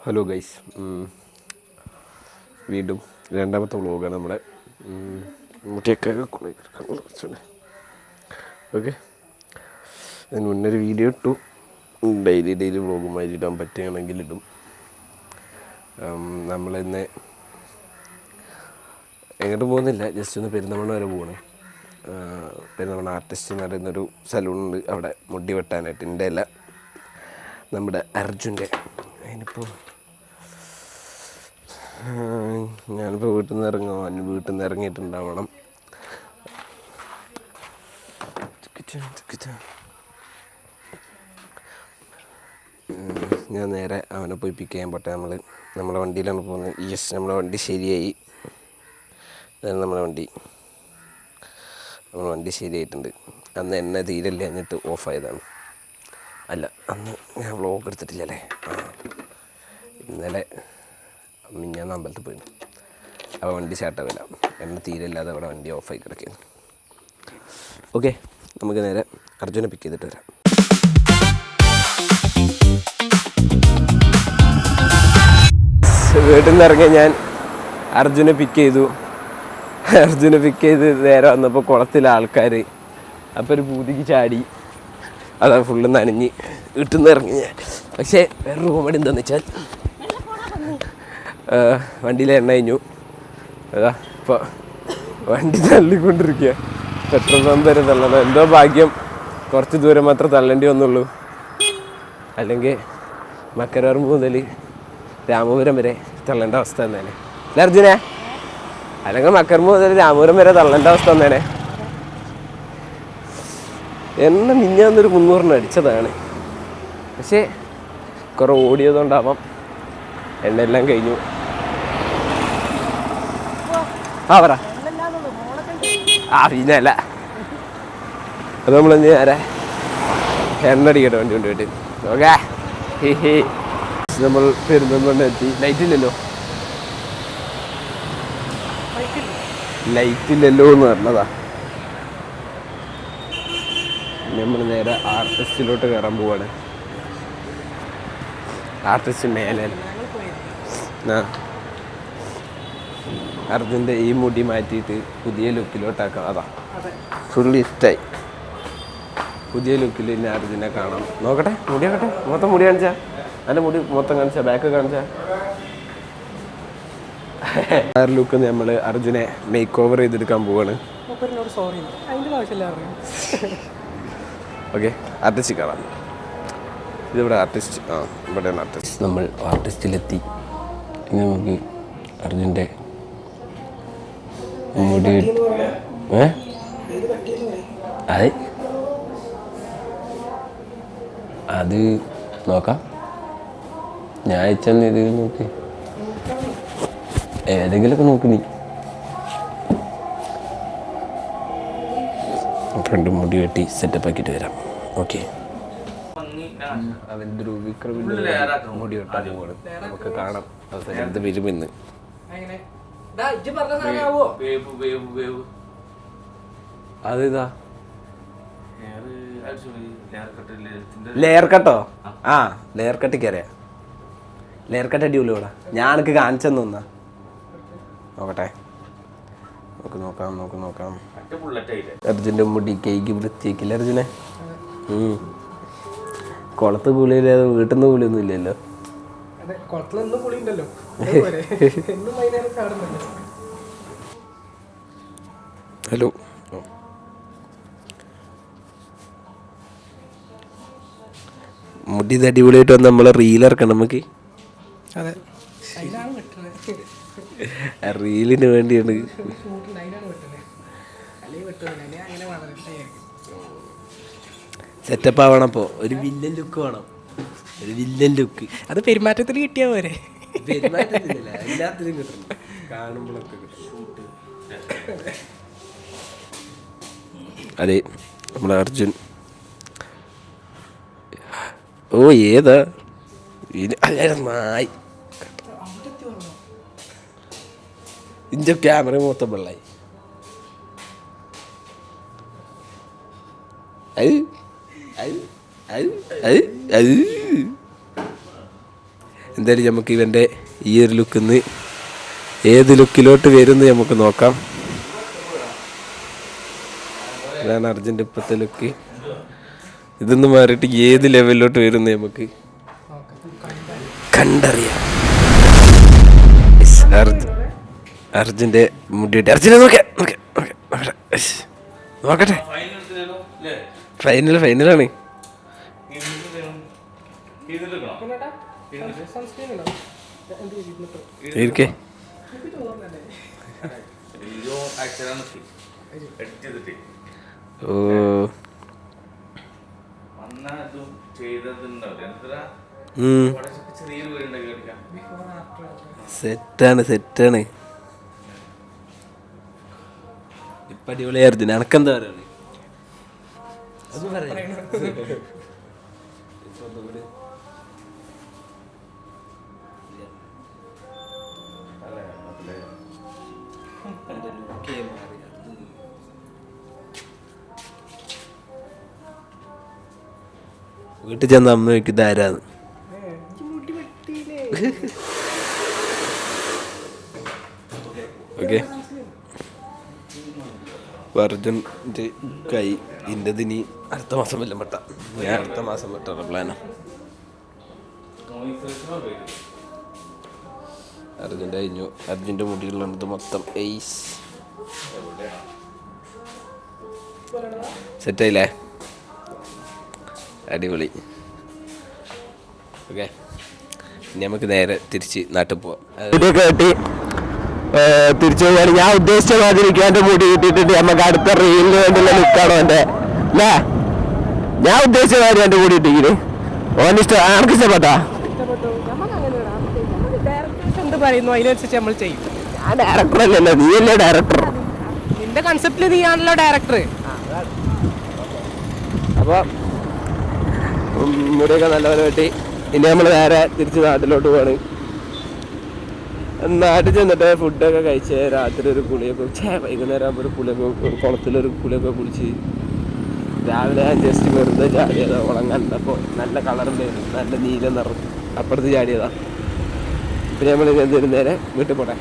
Hello guys, വീണ്ടും രണ്ടാമത്തെ വ്ളോഗാണ് നമ്മുടെ. മുട്ടിയൊക്കെ ഓക്കെ. അതിന് മുന്നൊരു വീഡിയോ ഇട്ടു, ഡെയിലി വ്ളോഗുമായി ഇടാൻ പറ്റുകയാണെങ്കിൽ ഇടും. നമ്മളിന്ന് എങ്ങോട്ടും പോകുന്നില്ല, ജസ്റ്റ് ഒന്ന് പെരുന്തമണ്ണ വരെ പോവാണ്. പെരുന്തമണ്ണ ആർട്ടിസ്റ്റ് എന്ന് പറയുന്നൊരു സലൂണുണ്ട്, അവിടെ മുടി വെട്ടാനായിട്ട്. എൻ്റെ അല്ല, നമ്മുടെ അർജുൻ്റെ. അതിനിപ്പോൾ ഞാനിപ്പോൾ വീട്ടിൽ നിന്ന് ഇറങ്ങിയിട്ടുണ്ടാവണം. ഞാൻ നേരെ അവനെ പോയി പിക്ക് ചെയ്യാൻ പോട്ടെ. നമ്മളെ വണ്ടിയിലാണ് പോകുന്നത്. യെസ്, നമ്മളെ വണ്ടി ശരിയായി. നമ്മളെ വണ്ടി ശരിയായിട്ടുണ്ട്. അന്ന് എന്നെ തീരല്ലേ എന്നിട്ട് ഓഫായതാണ്. അല്ല, അന്ന് ഞാൻ വ്ളോഗ് എടുത്തിട്ടില്ലല്ലേ. ഇന്നലെ ഞാൻ അമ്പലത്തിൽ പോയി. അപ്പോൾ വണ്ടി സ്റ്റാർട്ടാവില്ല, എണ്ണ തീരല്ലാതെ അവിടെ വണ്ടി ഓഫായി കിടക്കുന്നു. ഓക്കെ, നമുക്ക് നേരെ അർജുനെ പിക്ക് ചെയ്തിട്ട് വരാം. വീട്ടിൽ നിന്ന് ഇറങ്ങിയ ഞാൻ അർജുനെ പിക്ക് ചെയ്തു നേരെ വന്നപ്പോൾ കുളത്തിലെ ആൾക്കാർ. അപ്പോൾ ഒരു പൂതിക്ക് ചാടി, അതാ ഫുള്ള് നനഞ്ഞ് വീട്ടിൽ നിന്ന് ഇറങ്ങി ഞാൻ. പക്ഷേ വേറൊരു കോമഡി എന്താണെന്ന് വെച്ചാൽ, വണ്ടിയിലെ എണ്ണ കഴിഞ്ഞു. അതാ ഇപ്പോൾ വണ്ടി തള്ളിക്കൊണ്ടിരിക്കുക. പെട്രോൾ പമ്പ് വരെ തള്ളണം. എന്തോ ഭാഗ്യം, കുറച്ച് ദൂരം മാത്രമേ തള്ളേണ്ടി വന്നുള്ളൂ. അല്ലെങ്കിൽ മക്കരപറമ്പ് മുതൽ രാമപുരം വരെ തള്ളേണ്ട അവസ്ഥ തന്നേനെ. അല്ല അർജുനെ, അല്ലെങ്കിൽ മക്കരമ്പ് മുതൽ രാമപുരം വരെ തള്ളേണ്ട അവസ്ഥ തന്നേനെ. എണ്ണ മിഞ്ഞാന്നൊരു 300 അടിച്ചതാണ്. പക്ഷേ കുറേ ഓടിയതുകൊണ്ടാവാം എണ്ണയെല്ലാം കഴിഞ്ഞു. പറ. പിന്നെ അല്ല, അത് നമ്മളെന്ത് നേരെ എണ്ണ അടിക്കട്ടെ വണ്ടി കൊണ്ടുപോയിട്ട്. ഓക്കെ, നമ്മൾ പെരുന്തൽമണ്ണ എത്തി. ലൈറ്റ് ഇല്ലല്ലോ എന്ന് പറഞ്ഞതാ. നമ്മൾ നേരെ ആർട്ടിസ്റ്റിലോട്ട് കയറാൻ പോവാണ്. ആർട്ടിസ്റ്റ് മേലെ അർജുൻ്റെ ഈ മുടി മാറ്റിയിട്ട് പുതിയ ലുക്കിലോട്ടാക്കാം. അതാ ഫുള്ളി ഇഷ്ടമായി. പുതിയ ലുക്കിൽ ഇനി അർജുനെ കാണാം. നോക്കട്ടെ, മുടി നോക്കട്ടെ. മൊത്തം മുടി കാണിച്ചാ, അതിൻ്റെ മുടി മൊത്തം കാണിച്ചാ, ബാക്ക് കാണിച്ചാ. ആ ലുക്ക് നമ്മൾ അർജുനെ മേക്ക് ഓവർ ചെയ്തെടുക്കാൻ പോവാണ്. ഓക്കെ, ആർട്ടിസ്റ്റ് കാണാം. ഇതിവിടെ ആർട്ടിസ്റ്റ്. ഇവിടെയാണ് ആർട്ടിസ്റ്റ്. നമ്മൾ ആർട്ടിസ്റ്റിലെത്തി. ഇനി നമുക്ക് അർജുൻ്റെ മുടി അത് നോക്കാം. ഞാൻ അയച്ചെന്ന് ഇത് നോക്കി, ഏതെങ്കിലുമൊക്കെ നോക്ക് നീ. ഫ്രണ്ട് മുടി വെട്ടി സെറ്റപ്പ് ആക്കിയിട്ട് വരാം. ഓക്കെ, അവൻ്റെ ഒരു വിക്രമിൻ്റെ മുടി വെട്ടാൻ പോവാണ്. നമുക്ക് കാണാം അവസാനം എന്ത് വരുമെന്ന്. അതിതാ ലെയർ കട്ടോ. ലെയർ കട്ടിക്ക് അറിയാം. ലെയർ കട്ട് അടിപൊളി ഇവിടെ. ഞാൻ എനിക്ക് കാണിച്ചെന്ന് തോന്നാ. നോക്കട്ടെ, നോക്കാം. അർജുൻ്റെ മുടി കേക്ക് വൃത്തിയാക്കില്ല അർജുനെ. കുളത്ത് കുളിയില്ലാതെ വീട്ടിൽ നിന്ന് കുളിയൊന്നും ഇല്ലല്ലോ. ഹലോ, മുടി അടിപൊളിയായിട്ട് വന്ന് നമ്മളെ റീലിറക്കണം നമുക്ക്. റീലിന് വേണ്ടിയാണ്. സെറ്റപ്പ് ആവണം. അപ്പോൾ ഒരു വില്ലൻ ലുക്ക് വേണം. അത് പെരുമാറ്റത്തിൽ കിട്ടിയാൽ പോരെ. പെരുമാറ്റത്തില്ല, എല്ലാത്തിനും കിട്ടണം. കാണുമ്പോഴൊക്കെ കിട്ടും. അതെ, നമ്മളെ അർജുൻ. ഓ ഏതാ നായി. ഇഞ്ച ക്യാമറ മൊത്തം വെള്ളായി. എന്തായാലും നമുക്ക് ഇവൻ്റെ ഈ ഒരു ലുക്കിൽ നിന്ന് ഏത് ലുക്കിലോട്ട് വരുമെന്ന് നമുക്ക് നോക്കാം. ഇതാണ് അർജുൻ്റെ ഇപ്പോഴത്തെ ലുക്ക്. ഇതൊന്ന് മാറിയിട്ട് ഏത് ലെവലിലോട്ട് വരുമെന്ന് നമുക്ക് കണ്ടറിയാം. അർജുൻ്റെ മുടിയിട്ട് അർജുനെ നോക്കട്ടെ. ഫൈനലാണ്. ഇരിക്കേ. ഓ സെറ്റാണ്. ഇപ്പൊ അടിപൊളിയായിരുന്നു. എനക്കെന്താ പറയുക? വീട്ടിൽ ചെന്ന് അമ്മ ചോദിക്കും ഇതാരാന്ന്. ഓക്കെ, അർജുൻ്റെ കൈ ഇൻ്റെതിനി അടുത്ത മാസം വല്ലതും വെട്ടാം. ഞാൻ അടുത്ത മാസം വെട്ടാറ് പ്ലാനാ. അർജുൻ്റെ കഴിഞ്ഞു. അർജുൻ്റെ മുടികളുള്ളത് മൊത്തം എയ്സ് സെറ്റായില്ലേ? അടിപൊളി. ഓക്കെ, ഇനി നമുക്ക് നേരെ തിരിച്ച് നാട്ടിൽ പോവാം. തിരിച്ചു പോവുകയാണ്. ഞാൻ ഉദ്ദേശിച്ച മാതിരി എൻ്റെ മുടി കിട്ടിയിട്ടുണ്ട്. നമുക്ക് അടുത്ത റീലിന് വേണ്ടിയുള്ള ലുക്കാണോ എൻ്റെ അല്ലേ? ഞാൻ ഉദ്ദേശിച്ച മാതിരി എൻ്റെ മുടി കിട്ടിയിരിക്കുന്നു. ഓനിഷ്ടം ആർക്ക് ഇഷ്ടപ്പെട്ടാ? ഞാൻ ഡയറക്ടർ അല്ലല്ലോ, നീ അല്ലേ ഡയറക്ടർ. നിന്റെ കൺസെപ്റ്റില് നീയാണല്ലോ ഡയറക്ടർ. അപ്പോൾ മുടിയൊക്കെ നല്ലപോലെ വെട്ടി ഇനി നമ്മൾ നേരെ തിരിച്ച് നാട്ടിലോട്ട് പോവാണ്. നാട്ടിൽ ചെന്നിട്ട് ഫുഡൊക്കെ കഴിച്ച് രാത്രി ഒരു കുളിയൊക്കെ വൈകുന്നേരം ആകുമ്പോൾ ഒരു കുളിയൊക്കെ കുളത്തിലൊരു കുളിയൊക്കെ കുളിച്ച് രാവിലെ ഞാൻ ജസ്റ്റ് വെറുതെ ചാടിയതാ. കുളം കണ്ടപ്പോൾ നല്ല കളറുണ്ടായിരുന്നു, നല്ല നീല നിറം. അപ്പുറത്ത് ചാടിയതാ. പിന്നെ നമ്മൾ നേരെ വീട്ടിൽ പോട്ടെ.